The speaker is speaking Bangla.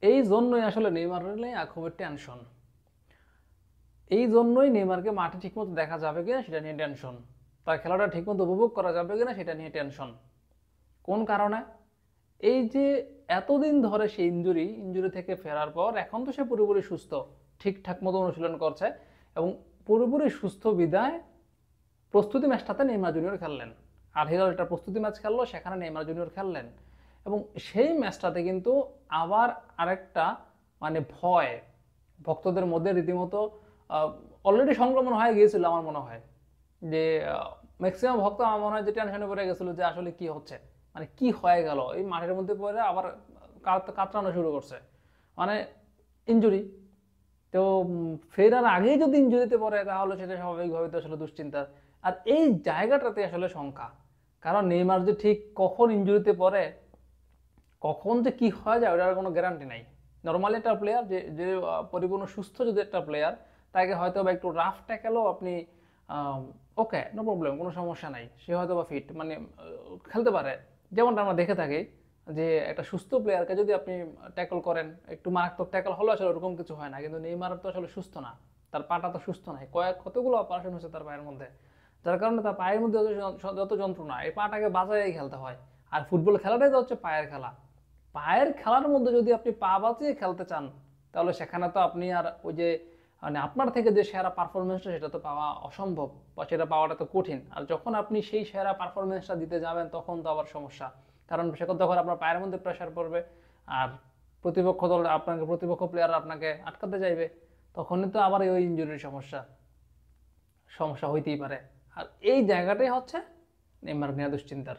এই জন্যই আসলে নেইমারের নিয়ে খুবই টেনশন। এই জন্যই নেইমারকে মাঠে ঠিকমতো দেখা যাবে কিনা সেটা নিয়ে টেনশন, তার খেলাটা ঠিকমতো উপভোগ করা যাবে কিনা সেটা নিয়ে টেনশন। কোন কারণে? এই যে এতদিন ধরে সে ইঞ্জুরি থেকে ফেরার পর এখন তো সে পুরোপুরি সুস্থ, ঠিকঠাক মতো অনুশীলন করছে এবং পুরোপুরি সুস্থ বিদায় প্রস্তুতি ম্যাচটাতে নেইমার জুনিয়র খেললেন। আর হিলাল একটা প্রস্তুতি ম্যাচ খেললো, সেখানে নেইমার জুনিয়র খেললেন এবং সেই ম্যাচটাতে কিন্তু আবার আরেকটা মানে ভয় ভক্তদের মধ্যে রীতিমতো অলরেডি সংক্রমণ হয়ে গিয়েছিল আমার মনে হয়। যে ম্যাক্সিমাম ভক্ত আমার মনে হয় যে টেনশনে পড়ে গেছিলো যে আসলে কি হচ্ছে, মানে কি হয়ে গেল, এই মাঠের মধ্যে পড়ে আবার কাতরানো শুরু করছে, মানে ইঞ্জুরি। তো ফেরার আগেই যদি ইঞ্জুরিতে পড়ে তাহলে সেটা স্বাভাবিকভাবে তো আসলে দুশ্চিন্তার। আর এই জায়গাটাতে আসলে শঙ্কা, কারণ নেইমার যে ঠিক কখন ইঞ্জুরিতে পড়ে, কখন যে কি হয়ে যায় ওটার কোনো গ্যারান্টি নাই। নর্মালি একটা প্লেয়ার যে যে পরিপূর্ণ সুস্থ যদি একটা প্লেয়ার, তাকে হয়তো বা একটু রাফ ট্যাকেলও আপনি ওকে নো প্রবলেম, কোনো সমস্যা নাই, সে হয়তো বা ফিট মানে খেলতে পারে। যেমনটা আমরা দেখে থাকি যে একটা সুস্থ প্লেয়ারকে যদি আপনি ট্যাকল করেন, একটু মারাত্মক ট্যাকল হলো আসলে ওরকম কিছু হয় না, কিন্তু নেইমার তো আসলে সুস্থ না, তার পাটা তো সুস্থ নাই, কতগুলো অপারেশন হচ্ছে তার পায়ের মধ্যে, যার কারণে তার পায়ের মধ্যে যত যন্ত্রণা, এই পাটাকে বাঁচাই খেলতে হয়। আর ফুটবল খেলাটাই তো হচ্ছে পায়ের খেলা। পায়ের খেলার মধ্যে যদি আপনি পা বাঁচিয়ে খেলতে চান, তাহলে সেখানে তো আপনি আর ওই যে মানে আপনার থেকে যে সেরা পারফরমেন্সটা সেটা তো পাওয়া অসম্ভব, বা সেটা পাওয়াটা তো কঠিন। আর যখন আপনি সেই সেরা পারফরমেন্সটা দিতে যাবেন তখন তো আবার সমস্যা, কারণ সেখানে তখন আপনার পায়ের মধ্যে প্রেশার পড়বে, আর প্রতিপক্ষ দল আপনাকে, প্রতিপক্ষ প্লেয়ার আপনাকে আটকাতে চাইবে, তখনই তো আবার ওই ইঞ্জুরির সমস্যা সমস্যা হইতেই পারে। আর এই জায়গাটাই হচ্ছে নেইমার নিয়ে দুশ্চিন্তার।